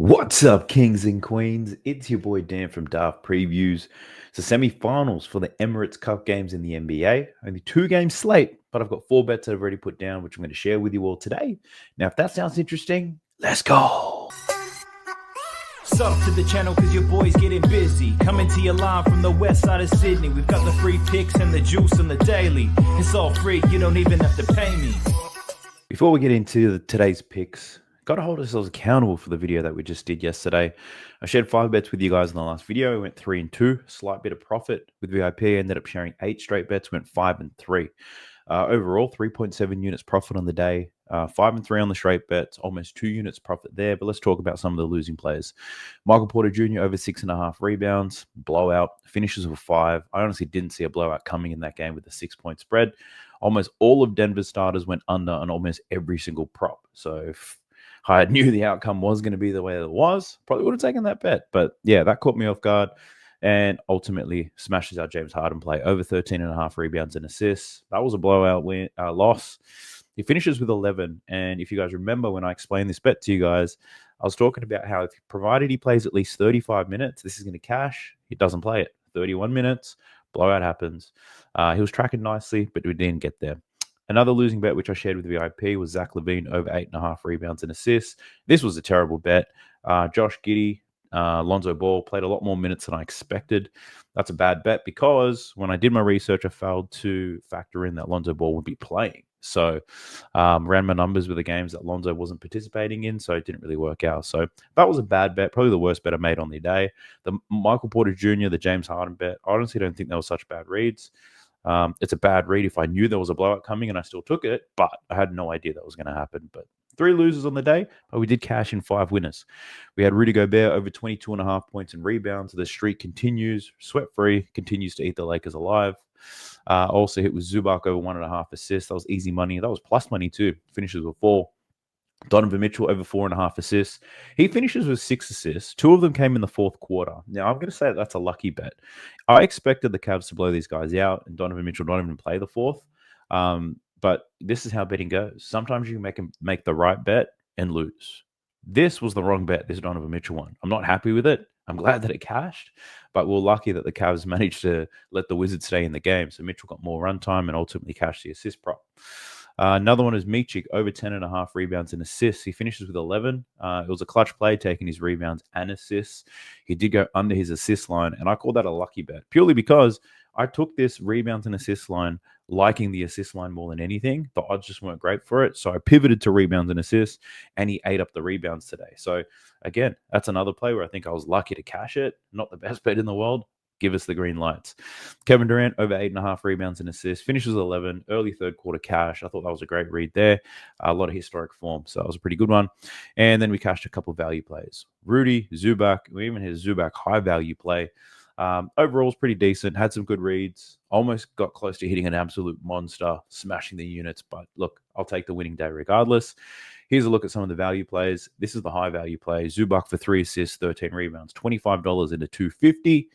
What's up, kings and queens? It's your boy Dan from Daft Previews. It's the semi-finals for the Emirates Cup games in the NBA. Only 2 game slate, but I've got 4 bets I've already put down, which I'm going to share with you all today. Now, if that sounds interesting, let's go. Sub to the channel cause your boy's getting busy. Coming to your line from the west side of Sydney. We've got the free picks and the juice and the daily. It's all free, you don't even have to pay me. Before we get into today's picks, got to hold ourselves accountable for the video that we just did yesterday. I shared 5 bets with you guys in the last video. We went 3 and 2, slight bit of profit with VIP. Ended up sharing 8 straight bets, went 5 and 3. Overall, 3.7 units profit on the day, 5 and 3 on the straight bets, almost 2 units profit there. But let's talk about some of the losing players. Michael Porter Jr. over 6.5 rebounds, blowout, finishes with 5. I honestly didn't see a blowout coming in that game with a 6-point spread. Almost all of Denver's starters went under on almost every single prop. So if I knew the outcome was going to be the way it was, probably would have taken that bet. But yeah, that caught me off guard and ultimately smashes out James Harden play over 13.5 rebounds and assists. That was a blowout loss. He finishes with 11. And if you guys remember when I explained this bet to you guys, I was talking about how if provided he plays at least 35 minutes, this is going to cash. He doesn't play it. 31 minutes, blowout happens. He was tracking nicely, but we didn't get there. Another losing bet, which I shared with VIP, was Zach LaVine over 8.5 rebounds and assists. This was a terrible bet. Josh Giddey, Lonzo Ball played a lot more minutes than I expected. That's a bad bet because when I did my research, I failed to factor in that Lonzo Ball would be playing. So ran my numbers with the games that Lonzo wasn't participating in, so it didn't really work out. So that was a bad bet, probably the worst bet I made on the day. The Michael Porter Jr., the James Harden bet, I honestly don't think they were such bad reads. It's a bad read if I knew there was a blowout coming and I still took it, but I had no idea that was going to happen. But 3 losers on the day, but we did cash in 5 winners. We had Rudy Gobert over 22.5 points and rebounds. The streak continues, sweat-free, continues to eat the Lakers alive. Also hit with Zubac over 1.5 assists. That was easy money. That was plus money too. Finishes with 4. Donovan Mitchell over 4.5 assists. He finishes with 6 assists. 2 of them came in the fourth quarter. Now, I'm going to say that's a lucky bet. I expected the Cavs to blow these guys out, and Donovan Mitchell not even play the fourth. But this is how betting goes. Sometimes you make the right bet and lose. This was the wrong bet, this Donovan Mitchell one. I'm not happy with it. I'm glad that it cashed, but we're lucky that the Cavs managed to let the Wizards stay in the game. So Mitchell got more runtime and ultimately cashed the assist prop. Another one is Michik, over 10.5 rebounds and assists. He finishes with 11. It was a clutch play, taking his rebounds and assists. He did go under his assist line, and I call that a lucky bet, purely because I took this rebounds and assist line, liking the assist line more than anything. The odds just weren't great for it, so I pivoted to rebounds and assists, and he ate up the rebounds today. So again, that's another play where I think I was lucky to cash it. Not the best bet in the world. Give us the green lights. Kevin Durant over 8.5 rebounds and assists, finishes 11, early third quarter cash. I thought that was a great read there. A lot of historic form, so that was a pretty good one. And then we cashed a couple of value plays. Rudy, Zubac, we even had Zubac high value play. Overall was pretty decent, had some good reads, almost got close to hitting an absolute monster, smashing the units. But look, I'll take the winning day regardless. Here's a look at some of the value plays. This is the high value play. Zubac for 3 assists, 13 rebounds, $25 into $250.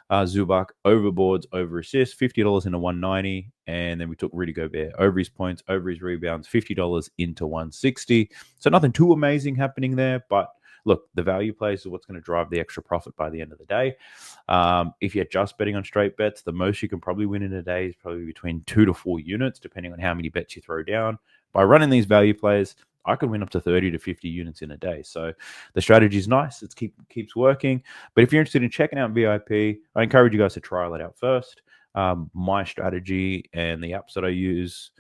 Zubac overboards, over assists, $50 into $190. And then we took Rudy Gobert over his points, over his rebounds, $50 into $160. So nothing too amazing happening there, but look, the value plays are what's going to drive the extra profit by the end of the day. If you're just betting on straight bets, the most you can probably win in a day is probably between 2 to 4 units, depending on how many bets you throw down. By running these value plays, I could win up to 30 to 50 units in a day. So the strategy is nice. It keeps working. But if you're interested in checking out VIP, I encourage you guys to trial it out first. My strategy and the apps that I use,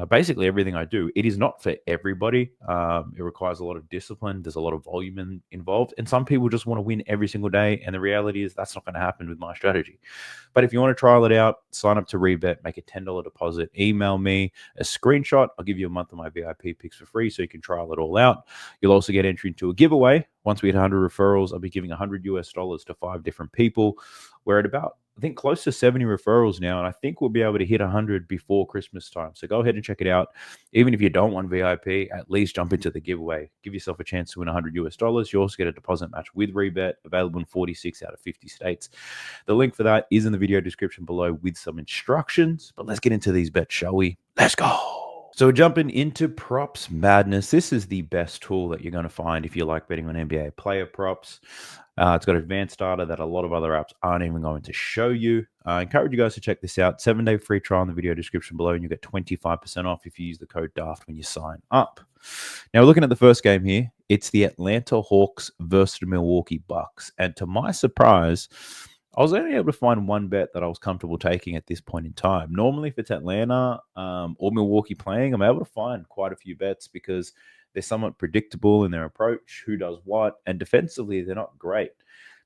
basically everything I do, it is not for everybody. It requires a lot of discipline. There's a lot of volume involved. And some people just want to win every single day. And the reality is that's not going to happen with my strategy. But if you want to trial it out, sign up to Rebet, make a $10 deposit, email me a screenshot. I'll give you a month of my VIP picks for free so you can trial it all out. You'll also get entry into a giveaway. Once we hit 100 referrals, I'll be giving $100 to 5 different people. We're at about, I think, close to 70 referrals now, and I think we'll be able to hit 100 before Christmas time. So go ahead and check it out. Even if you don't want VIP, at least jump into the giveaway. Give yourself a chance to win $100. You also get a deposit match with Rebet, available in 46 out of 50 states. The link for that is in the video description below with some instructions. But let's get into these bets, shall we? Let's go. So we're jumping into props madness. This is the best tool that you're going to find if you like betting on NBA player props. It's got advanced data that a lot of other apps aren't even going to show you. I encourage you guys to check this out. 7-day free trial in the video description below, and you get 25% off if you use the code DAFT when you sign up. Now, we're looking at the first game here. It's the Atlanta Hawks versus the Milwaukee Bucks. And to my surprise, I was only able to find one bet that I was comfortable taking at this point in time. Normally, if it's Atlanta or Milwaukee playing, I'm able to find quite a few bets because they're somewhat predictable in their approach, who does what, and defensively, they're not great.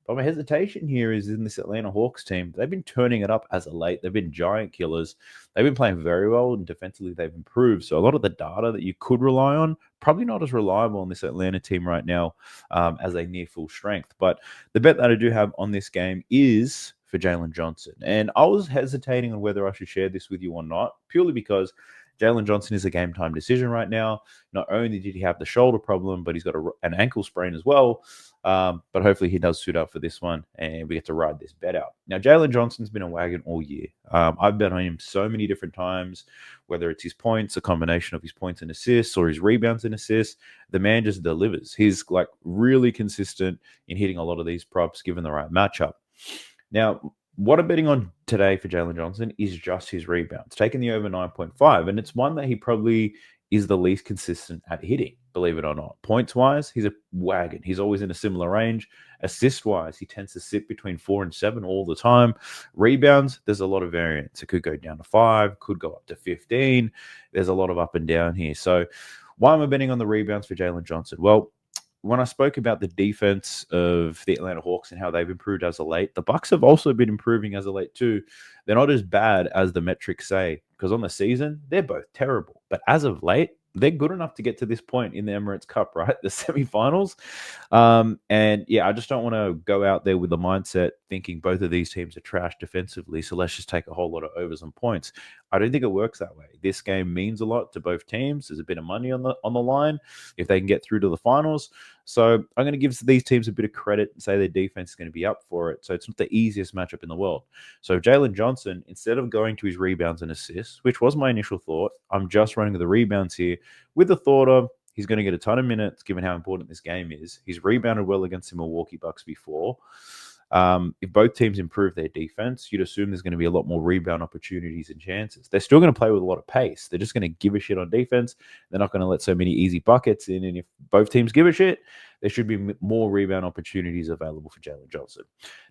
But my hesitation here is in this Atlanta Hawks team. They've been turning it up as of late. They've been giant killers. They've been playing very well, and defensively, they've improved. So a lot of the data that you could rely on, probably not as reliable on this Atlanta team right now as they near full strength. But the bet that I do have on this game is for Jalen Johnson. And I was hesitating on whether I should share this with you or not, purely because Jalen Johnson is a game time decision right now. Not only did he have the shoulder problem, but he's got an ankle sprain as well. But hopefully he does suit up for this one and we get to ride this bet out. Now, Jalen Johnson's been a wagon all year. I've bet on him so many different times, whether it's his points, a combination of his points and assists, or his rebounds and assists. The man just delivers. He's like really consistent in hitting a lot of these props given the right matchup. Now, what I'm betting on today for Jalen Johnson is just his rebounds, taking the over 9.5. And it's one that he probably is the least consistent at hitting, believe it or not. Points-wise, he's a wagon. He's always in a similar range. Assist-wise, he tends to sit between 4 and 7 all the time. Rebounds, there's a lot of variance. It could go down to 5, could go up to 15. There's a lot of up and down here. So why am I betting on the rebounds for Jalen Johnson? Well, when I spoke about the defense of the Atlanta Hawks and how they've improved as of late, the Bucks have also been improving as of late too. They're not as bad as the metrics say, because on the season, they're both terrible. But as of late, they're good enough to get to this point in the Emirates Cup, right? The semifinals. And yeah, I just don't want to go out there with the mindset thinking both of these teams are trash defensively. So let's just take a whole lot of overs and points. I don't think it works that way. This game means a lot to both teams. There's a bit of money on the line if they can get through to the finals. So I'm going to give these teams a bit of credit and say their defense is going to be up for it. So it's not the easiest matchup in the world. So Jalen Johnson, instead of going to his rebounds and assists, which was my initial thought, I'm just running the rebounds here with the thought of he's going to get a ton of minutes given how important this game is. He's rebounded well against the Milwaukee Bucks before. If both teams improve their defense, you'd assume there's going to be a lot more rebound opportunities and chances. They're still going to play with a lot of pace. They're just going to give a shit on defense. They're not going to let so many easy buckets in. And if both teams give a shit, there should be more rebound opportunities available for Jalen Johnson.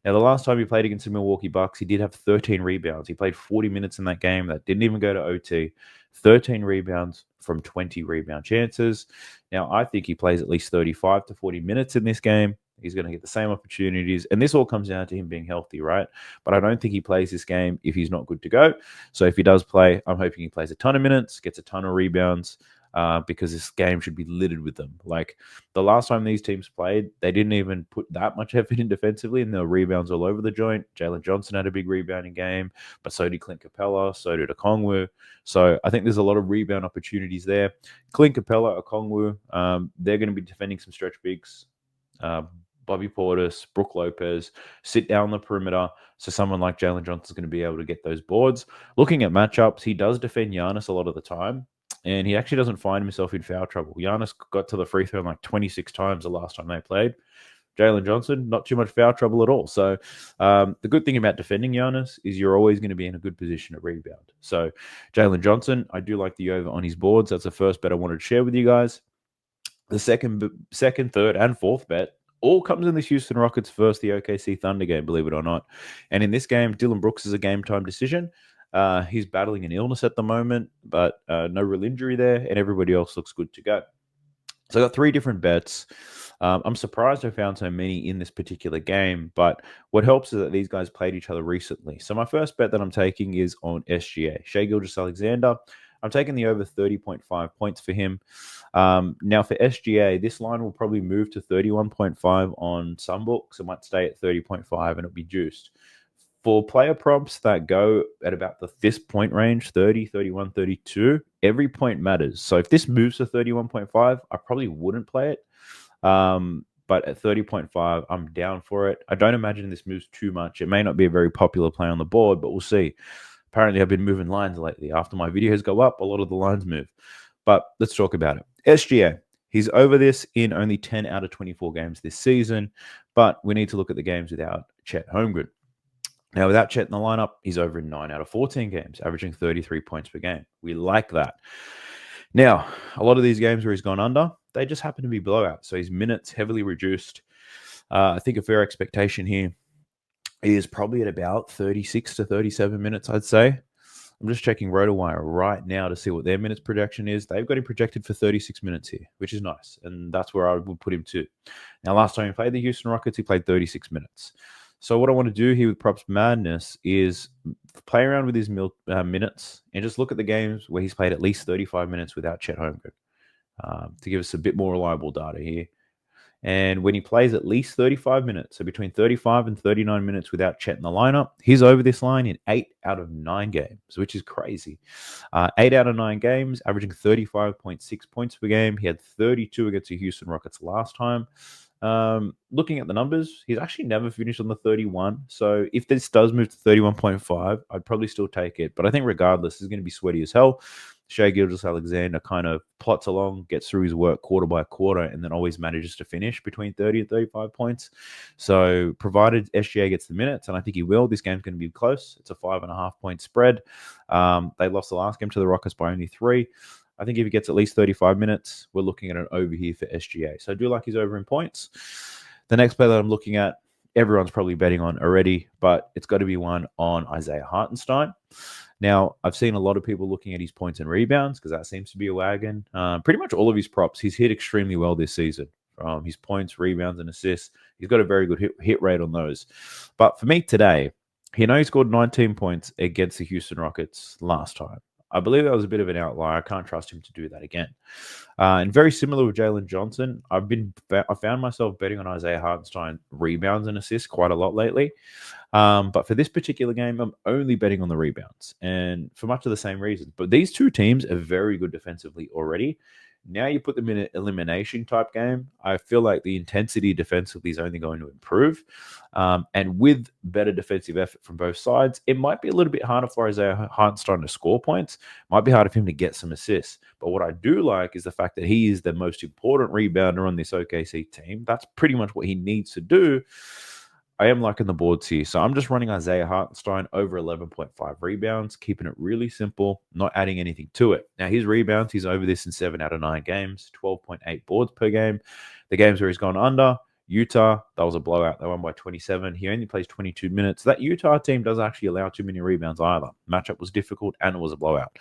Now, the last time he played against the Milwaukee Bucks, he did have 13 rebounds. He played 40 minutes in that game. That didn't even go to OT. 13 rebounds from 20 rebound chances. Now, I think he plays at least 35 to 40 minutes in this game. He's going to get the same opportunities. And this all comes down to him being healthy, right? But I don't think he plays this game if he's not good to go. So if he does play, I'm hoping he plays a ton of minutes, gets a ton of rebounds, because this game should be littered with them. Like the last time these teams played, they didn't even put that much effort in defensively, and there were rebounds all over the joint. Jalen Johnson had a big rebounding game, but so did Clint Capella, so did Okongwu. So I think there's a lot of rebound opportunities there. Clint Capella, Okongwu, they're going to be defending some stretch bigs. Bobby Portis, Brook Lopez, sit down the perimeter. So someone like Jalen Johnson is going to be able to get those boards. Looking at matchups, he does defend Giannis a lot of the time, and he actually doesn't find himself in foul trouble. Giannis got to the free throw like 26 times the last time they played. Jalen Johnson, not too much foul trouble at all. So the good thing about defending Giannis is you're always going to be in a good position to rebound. So Jalen Johnson, I do like the over on his boards. That's the first bet I wanted to share with you guys. The second, third, and fourth bet all comes in the Houston Rockets versus the OKC Thunder game, believe it or not. And in this game, Dylan Brooks is a game time decision. He's battling an illness at the moment, but no real injury there, and everybody else looks good to go. So I got 3 different bets. I'm surprised I found so many in this particular game, but what helps is that these guys played each other recently. So my first bet that I'm taking is on SGA, Shai Gilgeous-Alexander. I'm taking the over 30.5 points for him. Now for SGA, this line will probably move to 31.5 on some books. It might stay at 30.5 and it'll be juiced. For player props that go at about this point range, 30, 31, 32, every point matters. So if this moves to 31.5, I probably wouldn't play it. But at 30.5, I'm down for it. I don't imagine this moves too much. It may not be a very popular play on the board, but we'll see. Apparently, I've been moving lines lately. After my videos go up, a lot of the lines move. But let's talk about it. SGA, he's over this in only 10 out of 24 games this season, but we need to look at the games without Chet Holmgren. Now, without Chet in the lineup, he's over in 9 out of 14 games, averaging 33 points per game. We like that. Now, a lot of these games where he's gone under, they just happen to be blowouts. So his minutes heavily reduced. I think a fair expectation here is probably at about 36 to 37 minutes, I'd say. I'm just checking RotoWire right now to see what their minutes projection is. They've got him projected for 36 minutes here, which is nice. And that's where I would put him too. Now, last time he played the Houston Rockets, he played 36 minutes. So what I want to do here with Props Madness is play around with his minutes and just look at the games where he's played at least 35 minutes without Chet Holmgren to give us a bit more reliable data here. And when he plays at least 35 minutes, so between 35 and 39 minutes without Chet in the lineup, he's over this line in 8 out of 9 games, which is crazy. 8 out of 9 games, averaging 35.6 points per game. He had 32 against the Houston Rockets last time. Looking at the numbers, he's actually never finished on the 31. So if this does move to 31.5, I'd probably still take it. But I think regardless, it's going to be sweaty as hell. Shai Gilgeous-Alexander kind of plots along, gets through his work quarter by quarter, and then always manages to finish between 30 and 35 points. So provided SGA gets the minutes, and I think he will, this game's going to be close. It's a 5.5 point spread. They lost the last game to the Rockets by only 3. I think if he gets at least 35 minutes, we're looking at an over here for SGA. So I do like his over in points. The next play that I'm looking at, everyone's probably betting on already, but it's got to be one on Isaiah Hartenstein. Now, I've seen a lot of people looking at his points and rebounds because that seems to be a wagon. Pretty much all of his props, he's hit extremely well this season. His points, rebounds, and assists, he's got a very good hit rate on those. But for me today, he scored 19 points against the Houston Rockets last time. I believe that was a bit of an outlier. I can't trust him to do that again. And very similar with Jalen Johnson, I found myself betting on Isaiah Hartenstein rebounds and assists quite a lot lately. But for this particular game, I'm only betting on the rebounds, and for much of the same reasons. But these two teams are very good defensively already. Now you put them in an elimination type game, I feel like the intensity defensively is only going to improve. And with better defensive effort from both sides, it might be a little bit harder for Isaiah Hartenstein to score points. Might be harder for him to get some assists. But what I do like is the fact that he is the most important rebounder on this OKC team. That's pretty much what he needs to do. I am liking the boards here. So I'm just running Isaiah Hartenstein over 11.5 rebounds, keeping it really simple, not adding anything to it. Now, his rebounds, he's over this in 7 out of 9 games, 12.8 boards per game. The games where he's gone under, Utah, that was a blowout. They won by 27. He only plays 22 minutes. That Utah team doesn't actually allow too many rebounds either. Matchup was difficult, and it was a blowout.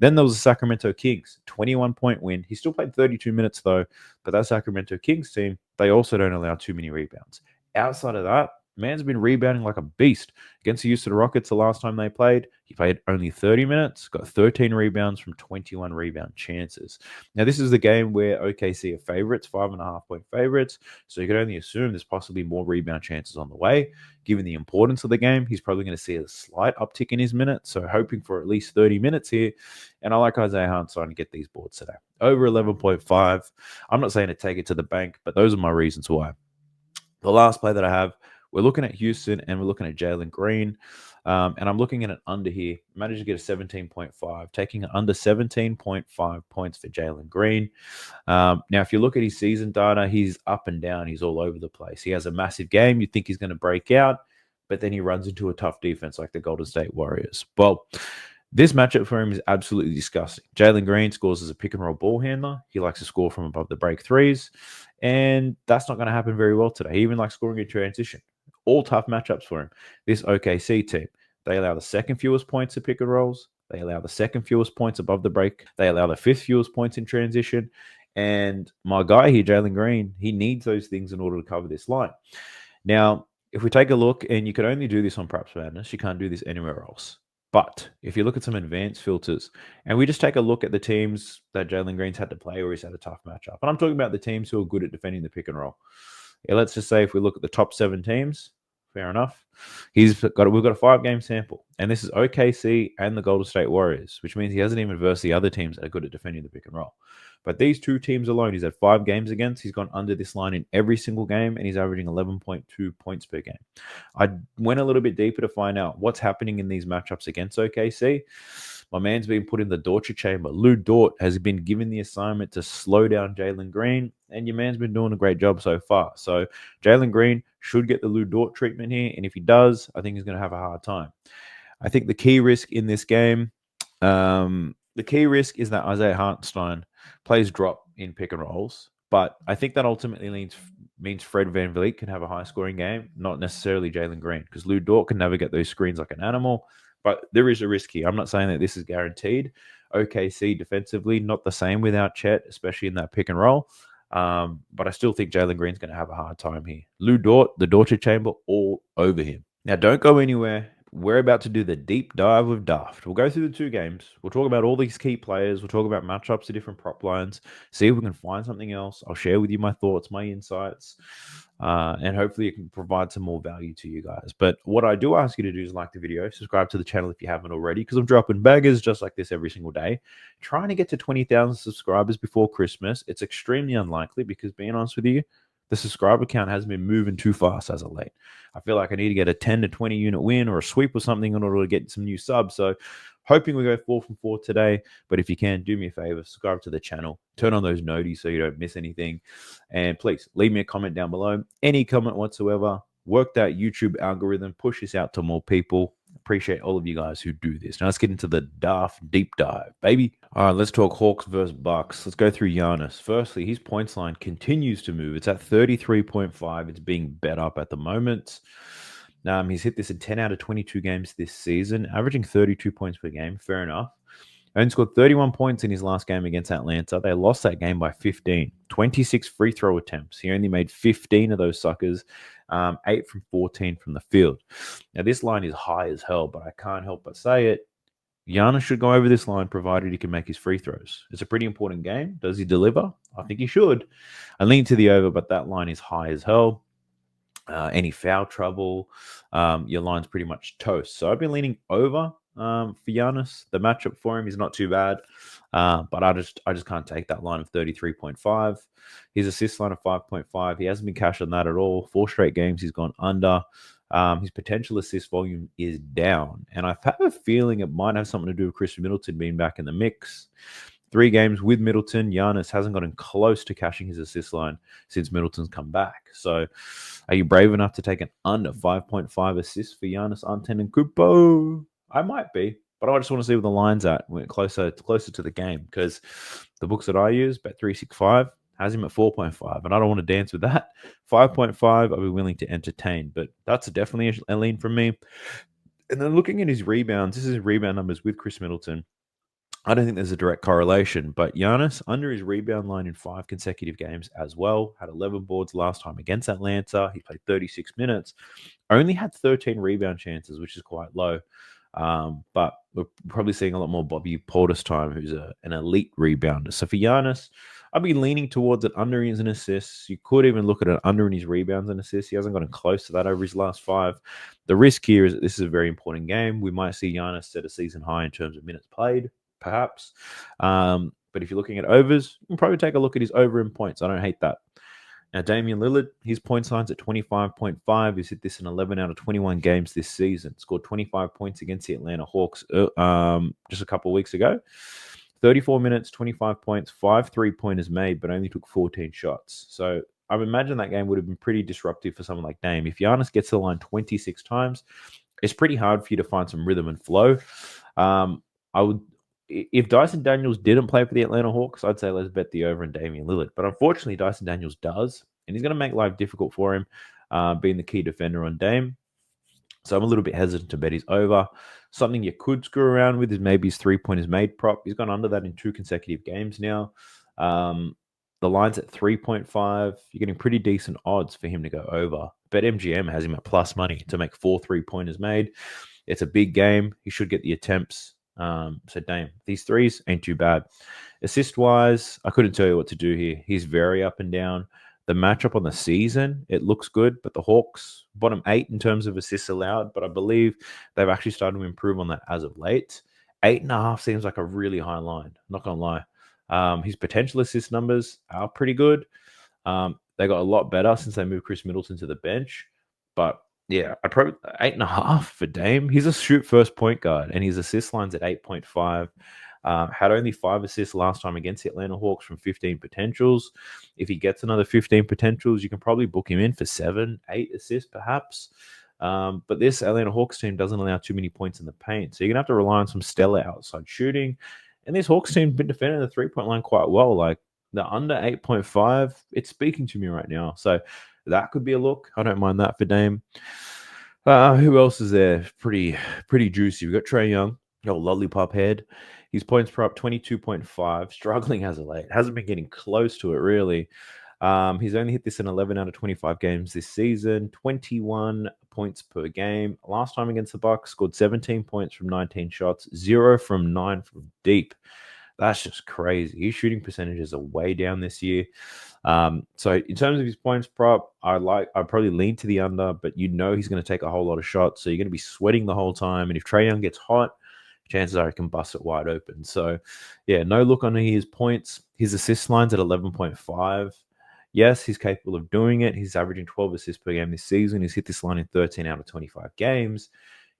Then there was the Sacramento Kings, 21-point win. He still played 32 minutes, though, but that Sacramento Kings team, they also don't allow too many rebounds. Outside of that, man's been rebounding like a beast. Against the Houston Rockets the last time they played, he played only 30 minutes, got 13 rebounds from 21 rebound chances. Now, this is the game where OKC are favorites, 5.5-point favorites, so you can only assume there's possibly more rebound chances on the way. Given the importance of the game, he's probably going to see a slight uptick in his minutes, so hoping for at least 30 minutes here. And I like Isaiah Hartenstein to get these boards today. Over 11.5. I'm not saying to take it to the bank, but those are my reasons why. The last play that I have, we're looking at Houston and we're looking at Jalen Green. And I'm looking at an under here. Managed to get a 17.5, taking an under 17.5 points for Jalen Green. Now, if you look at his season data, he's up and down. He's all over the place. He has a massive game. You think he's going to break out, but then he runs into a tough defense like the Golden State Warriors. Well, this matchup for him is absolutely disgusting. Jalen Green scores as a pick-and-roll ball handler. He likes to score from above the break threes, and that's not going to happen very well today. He even likes scoring in transition. All tough matchups for him. This OKC team, they allow the second fewest points to pick-and-rolls. They allow the second fewest points above the break. They allow the fifth fewest points in transition. And my guy here, Jalen Green, he needs those things in order to cover this line. Now, if we take a look, and you can only do this on Props Madness, you can't do this anywhere else. But if you look at some advanced filters, and we just take a look at the teams that Jalen Green's had to play or he's had a tough matchup, and I'm talking about the teams who are good at defending the pick and roll. Yeah, let's just say if we look at the top 7 teams Fair enough. We've got a 5-game sample, and this is OKC and the Golden State Warriors, which means he hasn't even versed the other teams that are good at defending the pick and roll. But these two teams alone, he's had 5 games against. He's gone under this line in every single game, and he's averaging 11.2 points per game. I went a little bit deeper to find out what's happening in these matchups against OKC. My man's been put in the torture chamber. Lou Dort has been given the assignment to slow down Jalen Green, and your man's been doing a great job so far. So Jalen Green should get the Lou Dort treatment here, and if he does, I think he's going to have a hard time. I think the key risk in this game, the key risk is that Isaiah Hartenstein plays drop in pick and rolls, but I think that ultimately means Fred VanVleet can have a high-scoring game, not necessarily Jalen Green, because Lou Dort can navigate those screens like an animal. But there is a risk here. I'm not saying that this is guaranteed. OKC defensively, not the same without Chet, especially in that pick and roll. But I still think Jalen Green's going to have a hard time here. Lou Dort, the torture chamber, all over him. Now, don't go anywhere. We're about to do the deep dive of Daft. We'll go through the 2 games. We'll talk about all these key players. We'll talk about matchups to different prop lines. See if we can find something else. I'll share with you my thoughts, my insights, and hopefully it can provide some more value to you guys. But what I do ask you to do is like the video, subscribe to the channel if you haven't already, because I'm dropping baggers just like this every single day. Trying to get to 20,000 subscribers before Christmas. It's extremely unlikely because, being honest with you, the subscriber count hasn't been moving too fast as of late. I feel like I need to get a 10 to 20 unit win or a sweep or something in order to get some new subs. So hoping we go 4 from 4 today. But if you can, do me a favor, subscribe to the channel, turn on those noties so you don't miss anything. And please leave me a comment down below. Any comment whatsoever. Work that YouTube algorithm, push this out to more people. Appreciate all of you guys who do this. Now let's get into the Daft deep dive, baby. All right, let's talk Hawks versus Bucks. Let's go through Giannis. Firstly, his points line continues to move. It's at 33.5. It's being bet up at the moment. He's hit this in 10 out of 22 games this season, averaging 32 points per game. Fair enough. Only scored 31 points in his last game against Atlanta. They lost that game by 15. 26 free throw attempts. He only made 15 of those suckers, 8 from 14 from the field. Now, this line is high as hell, but I can't help but say it. Giannis should go over this line provided he can make his free throws. It's a pretty important game. Does he deliver? I think he should. I lean to the over, but that line is high as hell. Any foul trouble, your line's pretty much toast. So I've been leaning over for Giannis. The matchup for him is not too bad, but I just can't take that line of 33.5. His assist line of 5.5. He hasn't been cashing that at all. 4 straight games he's gone under. His potential assist volume is down, and I have a feeling it might have something to do with Chris Middleton being back in the mix. 3 games with Middleton, Giannis hasn't gotten close to cashing his assist line since Middleton's come back. So are you brave enough to take an under 5.5 assists for Giannis Antetokounmpo? I might be, but I just want to see where the line's at. We're closer to the game, because the books that I use, Bet365, has him at 4.5, and I don't want to dance with that. 5.5, I'll be willing to entertain, but that's definitely a lean from me. And then looking at his rebounds, this is his rebound numbers with Chris Middleton. I don't think there's a direct correlation, but Giannis, under his rebound line in 5 consecutive games as well, had 11 boards last time against Atlanta. He played 36 minutes, only had 13 rebound chances, which is quite low. But we're probably seeing a lot more Bobby Portis time, who's an elite rebounder. So for Giannis, I'd be leaning towards an under in his assists. You could even look at an under in his rebounds and assists. He hasn't gotten close to that over his last 5. The risk here is that this is a very important game. We might see Giannis set a season high in terms of minutes played, perhaps. But if you're looking at overs, you can probably take a look at his over in points. I don't hate that. Now, Damian Lillard, his point line's at 25.5. He's hit this in 11 out of 21 games this season. Scored 25 points against the Atlanta Hawks just a couple of weeks ago. 34 minutes, 25 points, 5 3-pointers made, but only took 14 shots. So I would imagine that game would have been pretty disruptive for someone like Dame. If Giannis gets to the line 26 times, it's pretty hard for you to find some rhythm and flow. If Dyson Daniels didn't play for the Atlanta Hawks, I'd say let's bet the over in Damian Lillard. But unfortunately, Dyson Daniels does, and he's going to make life difficult for him, being the key defender on Dame. So I'm a little bit hesitant to bet his over. Something you could screw around with is maybe his 3-pointers made prop. He's gone under that in 2 consecutive games now. The line's at 3.5. You're getting pretty decent odds for him to go over. BetMGM has him at plus money to make 4 3-pointers made. It's a big game. He should get the attempts. So Dame, these threes ain't too bad. Assist-wise, I couldn't tell you what to do here. He's very up and down. the matchup on the season, it looks good, but the Hawks bottom 8 in terms of assists allowed, but I believe they've actually started to improve on that as of late. 8.5 seems like a really high line, not gonna lie. His potential assist numbers are pretty good. They got a lot better since they moved Chris Middleton to the bench, but yeah, I'd probably 8.5 for Dame. He's a shoot first point guard, and his assist line's at 8.5. Had only 5 assists last time against the Atlanta Hawks from 15 potentials. If he gets another 15 potentials, you can probably book him in for 7, 8 assists perhaps. But this Atlanta Hawks team doesn't allow too many points in the paint, so you're gonna have to rely on some stellar outside shooting. And this Hawks team's been defending the 3-point line quite well. Like the under 8.5, it's speaking to me right now. So that could be a look. I don't mind that for Dame. Who else is there? Pretty juicy. We've got Trae Young, lollipop head. His points per up 22.5, struggling as of late. Hasn't been getting close to it, really. He's only hit this in 11 out of 25 games this season, 21 points per game. Last time against the Bucks, scored 17 points from 19 shots, 0 from 9 from deep. That's just crazy. His shooting percentages are way down this year. So in terms of his points prop, I'd probably lean to the under, but he's going to take a whole lot of shots. So you're going to be sweating the whole time. And if Trae Young gets hot, chances are he can bust it wide open. So yeah, no look on his points. His assist line's at 11.5. Yes, he's capable of doing it. He's averaging 12 assists per game this season. He's hit this line in 13 out of 25 games.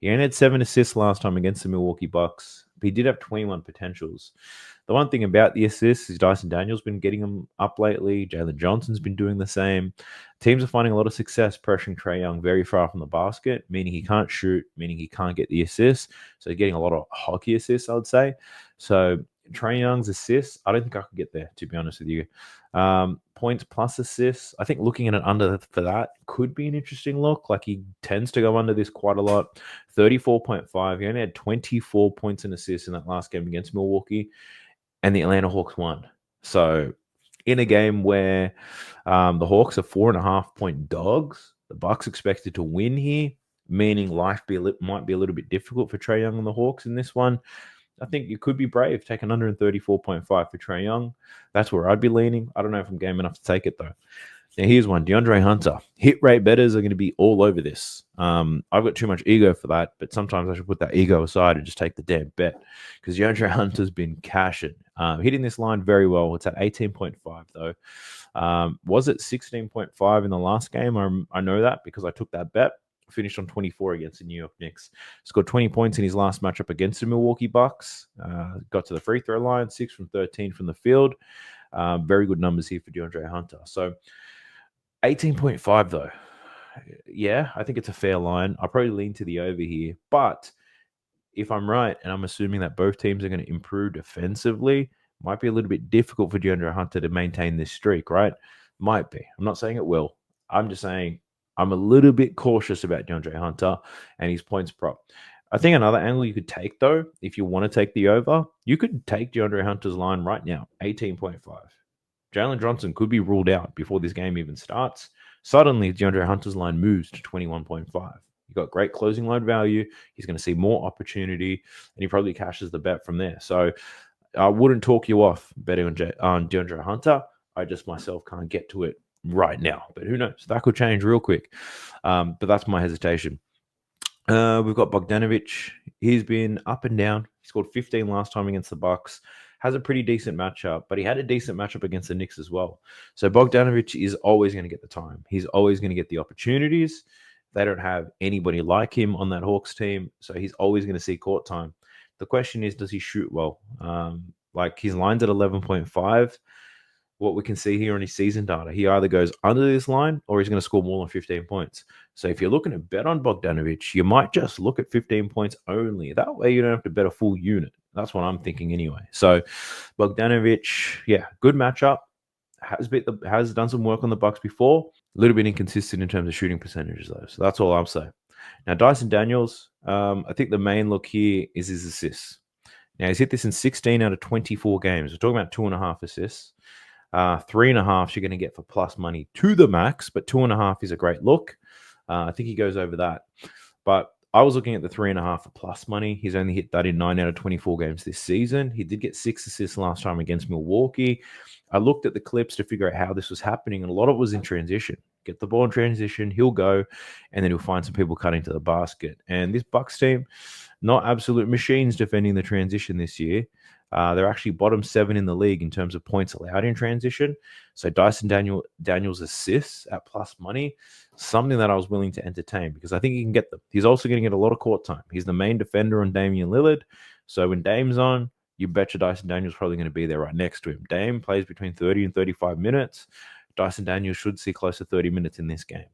He only had 7 assists last time against the Milwaukee Bucks, but he did have 21 potentials. The one thing about the assists is Dyson Daniels been getting them up lately. Jalen Johnson's been doing the same. Teams are finding a lot of success pressuring Trae Young very far from the basket, meaning he can't shoot, meaning he can't get the assists. So he's getting a lot of hockey assists, I would say. So Trae Young's assists, I don't think I could get there, to be honest with you. Points plus assists, I think looking at it under for that could be an interesting look. Like he tends to go under this quite a lot. 34.5. He only had 24 points and assists in that last game against Milwaukee, and the Atlanta Hawks won. So in a game where the Hawks are 4.5-point dogs, the Bucks expected to win here, meaning life might be a little bit difficult for Trae Young and the Hawks in this one. I think you could be brave, taking under 34.5 for Trae Young. That's where I'd be leaning. I don't know if I'm game enough to take it, though. Now, here's one. DeAndre Hunter. Hit rate bettors are going to be all over this. I've got too much ego for that, but sometimes I should put that ego aside and just take the damn bet because DeAndre Hunter's been cashing. Hitting this line very well. It's at 18.5, though. Was it 16.5 in the last game? I know that because I took that bet. Finished on 24 against the New York Knicks. Scored 20 points in his last matchup against the Milwaukee Bucks. Got to the free throw line, 6 from 13 from the field. Very good numbers here for DeAndre Hunter. So 18.5 though. Yeah, I think it's a fair line. I'll probably lean to the over here. But if I'm right, and I'm assuming that both teams are going to improve defensively, might be a little bit difficult for DeAndre Hunter to maintain this streak, right? Might be. I'm not saying it will. I'm just saying I'm a little bit cautious about DeAndre Hunter and his points prop. I think another angle you could take, though, if you want to take the over, you could take DeAndre Hunter's line right now, 18.5. Jalen Johnson could be ruled out before this game even starts. Suddenly, DeAndre Hunter's line moves to 21.5. You've got great closing line value. He's going to see more opportunity, and he probably cashes the bet from there. So I wouldn't talk you off betting on DeAndre Hunter. I just myself can't get to it right now, but who knows? That could change real quick. But that's my hesitation. We've got Bogdanovic. He's been up and down. He scored 15 last time against the Bucks. Has a pretty decent matchup, but he had a decent matchup against the Knicks as well. So Bogdanovic is always going to get the time. He's always going to get the opportunities. They don't have anybody like him on that Hawks team, so he's always going to see court time. The question is, does he shoot well? Like his line's at 11.5. What we can see here on his season data, he either goes under this line or he's going to score more than 15 points. So if you're looking to bet on Bogdanovic, you might just look at 15 points only. That way you don't have to bet a full unit. That's what I'm thinking anyway. So Bogdanovic, yeah, good matchup. Has done some work on the Bucks before. A little bit inconsistent in terms of shooting percentages, though. So that's all I'm saying. Now, Dyson Daniels, I think the main look here is his assists. Now, he's hit this in 16 out of 24 games. We're talking about 2.5 assists. 3.5 you're going to get for plus money to the max, but 2.5 is a great look. I think he goes over that. But I was looking at the 3.5 for plus money. He's only hit that in 9 out of 24 games this season. He did get 6 assists last time against Milwaukee. I looked at the clips to figure out how this was happening, and a lot of it was in transition. Get the ball in transition, he'll go, and then he'll find some people cutting to the basket. And this Bucks team, not absolute machines defending the transition this year. They're actually bottom 7 in the league in terms of points allowed in transition. So Dyson Daniels assists at plus money, something that I was willing to entertain because I think he can get them. He's also going to get a lot of court time. He's the main defender on Damian Lillard. So when Dame's on, you betcha Dyson Daniels probably going to be there right next to him. Dame plays between 30 and 35 minutes. Dyson Daniels should see close to 30 minutes in this game.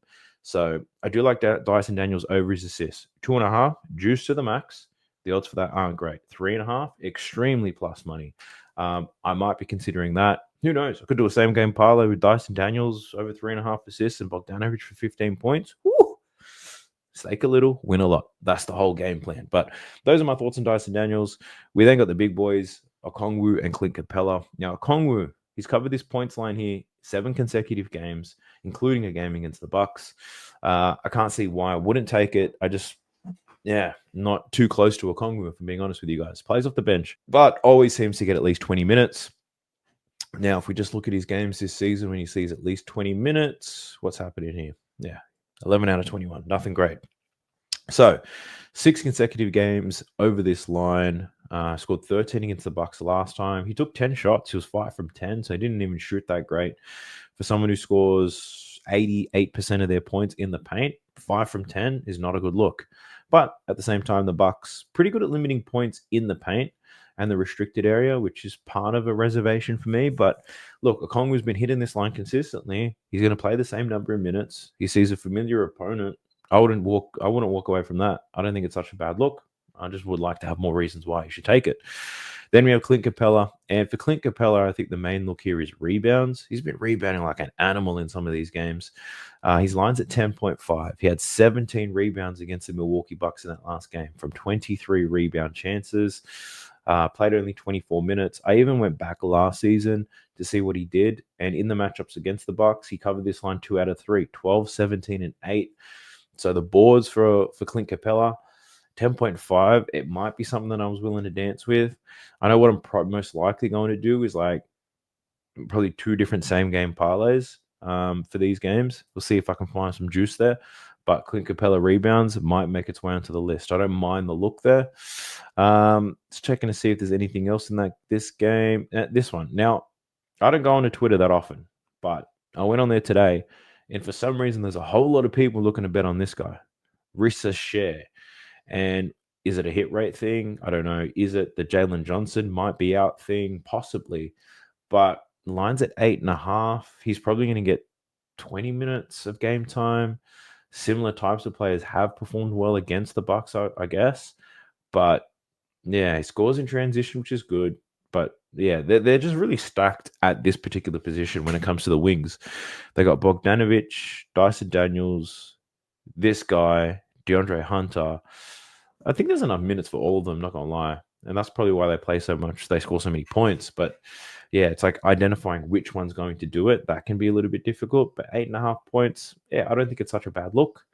So I do like that Dyson Daniels over his assists. 2.5, juice to the max. The odds for that aren't great. 3.5, extremely plus money. I might be considering that. Who knows? I could do a same game parlay with Dyson Daniels over 3.5 assists and Bogdanovich for 15 points. Woo! Stake a little, win a lot. That's the whole game plan. But those are my thoughts on Dyson Daniels. We then got the big boys, Okongwu and Clint Capella. Now, Okongwu, he's covered this points line here 7 consecutive games, including a game against the Bucks. I can't see why I wouldn't take it. Not too close to Okongwu, if I'm being honest with you guys. Plays off the bench, but always seems to get at least 20 minutes. Now, if we just look at his games this season, when he sees at least 20 minutes, what's happening here? Yeah, 11 out of 21. Nothing great. So, 6 consecutive games over this line. Scored 13 against the Bucks last time. He took 10 shots. He was 5 from 10, so he didn't even shoot that great. For someone who scores 88% of their points in the paint, 5 from 10 is not a good look. But at the same time, the Bucks pretty good at limiting points in the paint and the restricted area, which is part of a reservation for me. But look, Okongwu's been hitting this line consistently. He's going to play the same number of minutes. He sees a familiar opponent. I wouldn't walk away from that. I don't think it's such a bad look. I just would like to have more reasons why you should take it. Then we have Clint Capella. And for Clint Capella, I think the main look here is rebounds. He's been rebounding like an animal in some of these games. His line's at 10.5. He had 17 rebounds against the Milwaukee Bucks in that last game from 23 rebound chances. Played only 24 minutes. I even went back last season to see what he did. And in the matchups against the Bucks, he covered this line 2 out of 3, 12, 17, and 8. So the boards for Clint Capella, 10.5, it might be something that I was willing to dance with. I know what I'm most likely going to do is like probably 2 different same game parlays for these games. We'll see if I can find some juice there. But Clint Capella rebounds might make its way onto the list. I don't mind the look there. Just checking to see if there's anything else in this game. This one. Now, I don't go onto Twitter that often, but I went on there today, and for some reason, there's a whole lot of people looking to bet on this guy, Risa Share. And is it a hit rate thing? I don't know. Is it the Jalen Johnson might be out thing? Possibly. But line's at 8.5. He's probably going to get 20 minutes of game time. Similar types of players have performed well against the Bucks, I guess. But yeah, he scores in transition, which is good. But yeah, they're just really stacked at this particular position when it comes to the wings. They got Bogdanovich, Dyson Daniels, this guy, DeAndre Hunter. I think there's enough minutes for all of them, not going to lie. And that's probably why they play so much. They score so many points. But yeah, it's like identifying which one's going to do it. That can be a little bit difficult. But 8.5 points, yeah, I don't think it's such a bad look.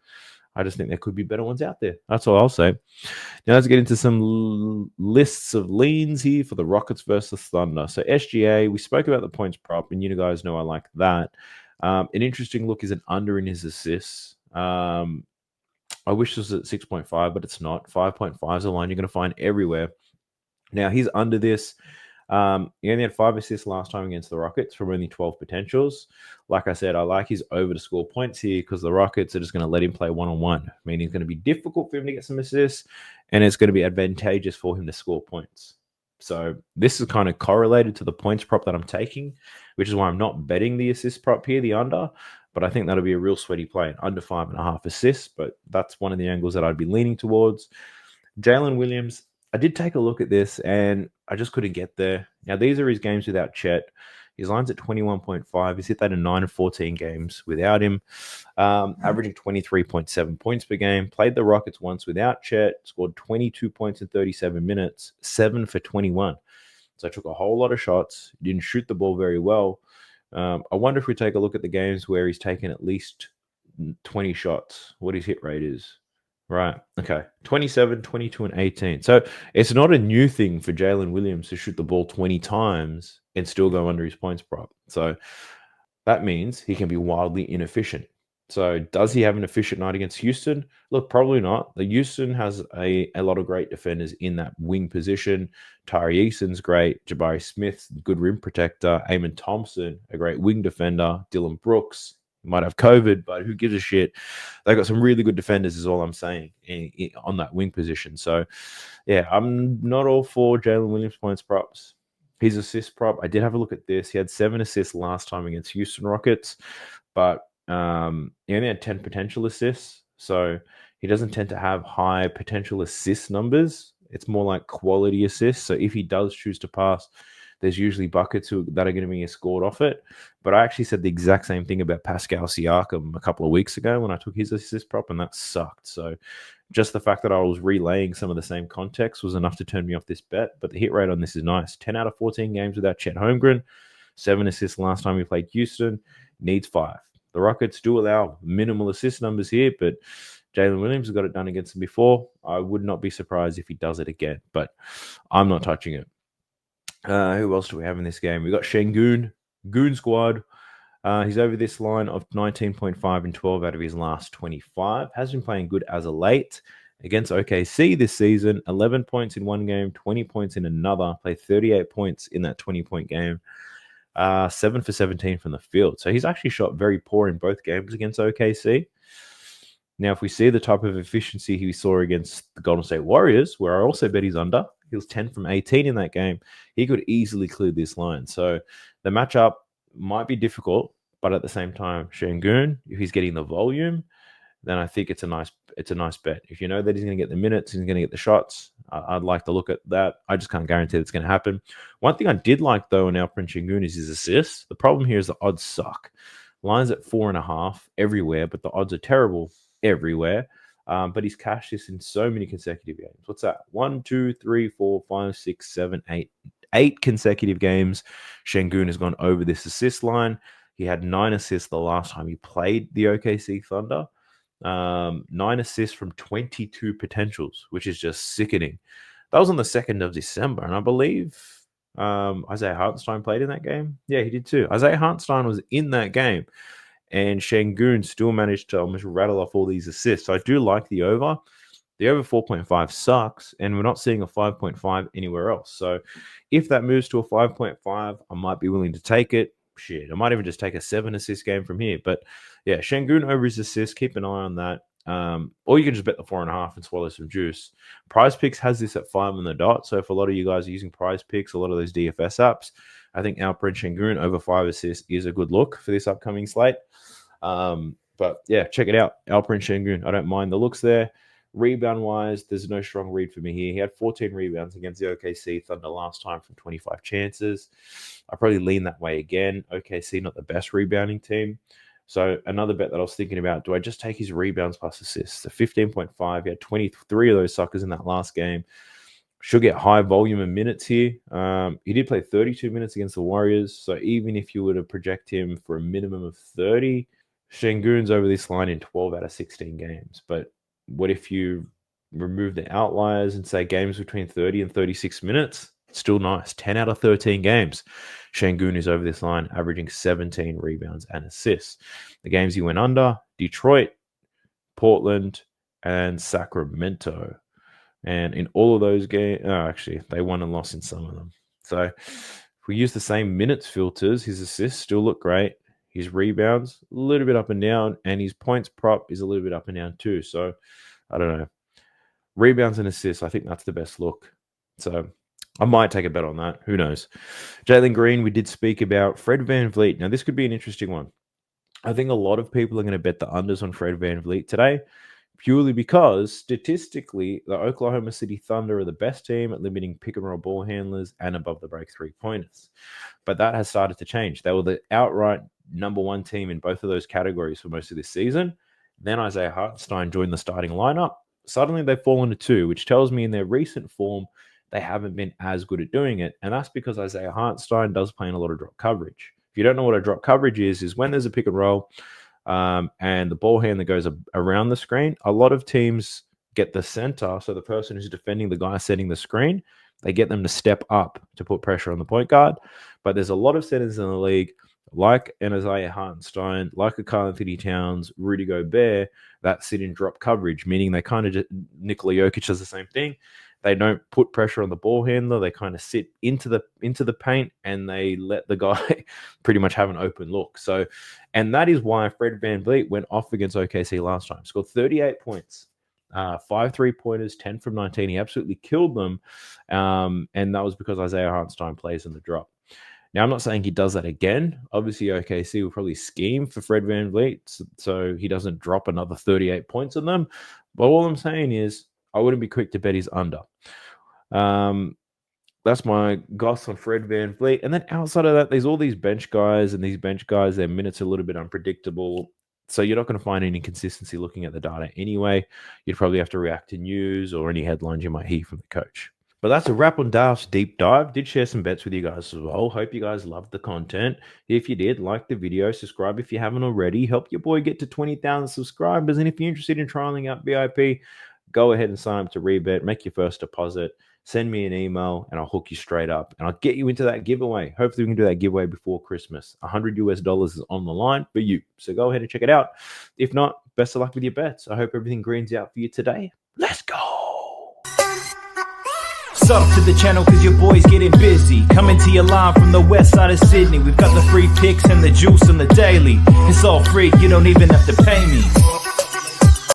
I just think there could be better ones out there. That's all I'll say. Now let's get into some lists of leans here for the Rockets versus Thunder. So SGA, we spoke about the points prop, and you guys know I like that. An interesting look is an under in his assists. I wish this was at 6.5, but it's not. 5.5 is a line you're going to find everywhere. Now, he's under this. He only had 5 assists last time against the Rockets from only 12 potentials. Like I said, I like his over to score points here because the Rockets are just going to let him play one-on-one. Meaning it's going to be difficult for him to get some assists, and it's going to be advantageous for him to score points. So this is kind of correlated to the points prop that I'm taking, which is why I'm not betting the assist prop here, the under. But I think that'll be a real sweaty play, under 5.5 assists. But that's one of the angles that I'd be leaning towards. Jalen Williams, I did take a look at this, and I just couldn't get there. Now, these are his games without Chet. His line's at 21.5. He's hit that in 9 of 14 games without him, averaging 23.7 points per game. Played the Rockets once without Chet, scored 22 points in 37 minutes, 7 for 21. So I took a whole lot of shots, didn't shoot the ball very well. I wonder if we take a look at the games where he's taken at least 20 shots, what his hit rate is. Right. Okay. 27, 22, and 18. So it's not a new thing for Jalen Williams to shoot the ball 20 times and still go under his points prop. So that means he can be wildly inefficient. So does he have an efficient night against Houston? Look, probably not. The Houston has a lot of great defenders in that wing position. Tari Eason's great. Jabari Smith's good rim protector. Eamon Thompson, a great wing defender. Dylan Brooks might have COVID, but who gives a shit? They got some really good defenders, is all I'm saying, on that wing position. So, yeah, I'm not all for Jalen Williams points props. His assist prop, I did have a look at this. He had 7 assists last time against Houston Rockets, but he only had 10 potential assists. So he doesn't tend to have high potential assist numbers. It's more like quality assists. So if he does choose to pass, there's usually buckets that are going to be scored off it. But I actually said the exact same thing about Pascal Siakam a couple of weeks ago when I took his assist prop, and that sucked. So just the fact that I was relaying some of the same context was enough to turn me off this bet. But the hit rate on this is nice. 10 out of 14 games without Chet Holmgren. 7 assists last time he played Houston. Needs 5. The Rockets do allow minimal assist numbers here, but Jalen Williams has got it done against them before. I would not be surprised if he does it again, but I'm not touching it. Who else do we have in this game? We got Şengün, Goon Squad. He's over this line of 19.5 and 12 out of his last 25. Has been playing good as of late. Against OKC this season, 11 points in one game, 20 points in another. Played 38 points in that 20-point game. 7 for 17 from the field. So he's actually shot very poor in both games against OKC. Now, if we see the type of efficiency he saw against the Golden State Warriors, where I also bet he's under, he was 10 from 18 in that game, he could easily clear this line. So the matchup might be difficult, but at the same time, Şengün, if he's getting the volume, then I think it's a nice bet. If you know that he's going to get the minutes, he's going to get the shots, I'd like to look at that. I just can't guarantee it's going to happen. One thing I did like, though, in Alperen Şengün is his assists. The problem here is the odds suck. Lines at 4.5 everywhere, but the odds are terrible everywhere. But he's cashed this in so many consecutive games. What's that? 1, 2, 3, 4, 5, 6, 7, 8. 8 consecutive games. Şengün has gone over this assist line. He had 9 assists the last time he played the OKC Thunder. 9 assists from 22 potentials, which is just sickening. That was on the 2nd of December, and I believe Isaiah Hartenstein played in that game. Yeah, he did too. Isaiah Hartenstein was in that game, and Şengün still managed to almost rattle off all these assists. So I do like the over. The over 4.5 sucks, and we're not seeing a 5.5 anywhere else. So if that moves to a 5.5, I might be willing to take it. Shit, I might even just take a 7 assist game from here. But yeah, Şengün over his assists. Keep an eye on that. Or you can just bet the 4.5 and swallow some juice. Prize Picks has this at 5 on the dot. So if a lot of you guys are using Prize Picks, a lot of those DFS apps, I think Alperen Şengün over 5 assists is a good look for this upcoming slate. But yeah, check it out. Alperen Şengün. I don't mind the looks there. Rebound wise, there's no strong read for me here. He had 14 rebounds against the OKC Thunder last time from 25 chances. I probably lean that way again. OKC, not the best rebounding team. So another bet that I was thinking about, do I just take his rebounds plus assists? So 15.5, he had 23 of those suckers in that last game. Should get high volume of minutes here. He did play 32 minutes against the Warriors. So even if you were to project him for a minimum of 30, Şengün's over this line in 12 out of 16 games. But what if you remove the outliers and say games between 30 and 36 minutes? Still nice. 10 out of 13 games. Şengün is over this line, averaging 17 rebounds and assists. The games he went under, Detroit, Portland, and Sacramento. And in all of those games, actually, they won and lost in some of them. So if we use the same minutes filters, his assists still look great. His rebounds, a little bit up and down, and his points prop is a little bit up and down too. So, I don't know. Rebounds and assists, I think that's the best look. So, I might take a bet on that. Who knows? Jalen Green, we did speak about. Fred VanVleet. Now, this could be an interesting one. I think a lot of people are going to bet the unders on Fred VanVleet today, purely because statistically, the Oklahoma City Thunder are the best team at limiting pick and roll ball handlers and above the break 3-pointers. But that has started to change. They were the outright number 1 team in both of those categories for most of this season. Then Isaiah Hartenstein joined the starting lineup. Suddenly they've fallen to 2, which tells me in their recent form, they haven't been as good at doing it. And that's because Isaiah Hartenstein does play in a lot of drop coverage. If you don't know what a drop coverage is when there's a pick and roll and the ball handler goes around the screen, a lot of teams get the center, so the person who's defending the guy setting the screen, they get them to step up to put pressure on the point guard. But there's a lot of centers in the league, like an Isaiah Hartenstein, like a Karl Anthony Towns, Rudy Gobert, that sit in drop coverage, meaning they kind of just, Nikola Jokic does the same thing. They don't put pressure on the ball handler. They kind of sit into the paint and they let the guy pretty much have an open look. So, and that is why Fred VanVleet went off against OKC last time. Scored 38 points, 5 3-pointers, 10 from 19. He absolutely killed them. And that was because Isaiah Hartenstein plays in the drop. Now, I'm not saying he does that again. Obviously, OKC will probably scheme for Fred VanVleet so he doesn't drop another 38 points on them. But all I'm saying is I wouldn't be quick to bet he's under. That's my goss on Fred VanVleet. And then outside of that, there's all these bench guys, and these bench guys, their minutes are a little bit unpredictable. So you're not going to find any consistency looking at the data anyway. You'd probably have to react to news or any headlines you might hear from the coach. But that's a wrap on Dallas Deep Dive. Did share some bets with you guys as well. Hope you guys loved the content. If you did, like the video, subscribe if you haven't already. Help your boy get to 20,000 subscribers. And if you're interested in trialing out VIP, go ahead and sign up to Rebet. Make your first deposit. Send me an email and I'll hook you straight up. And I'll get you into that giveaway. Hopefully we can do that giveaway before Christmas. $100 US is on the line for you. So go ahead and check it out. If not, best of luck with your bets. I hope everything greens out for you today. Let's go. Sub to the channel cause your boy's getting busy. Coming to your line from the west side of Sydney. We've got the free picks and the juice on the daily. It's all free, you don't even have to pay me.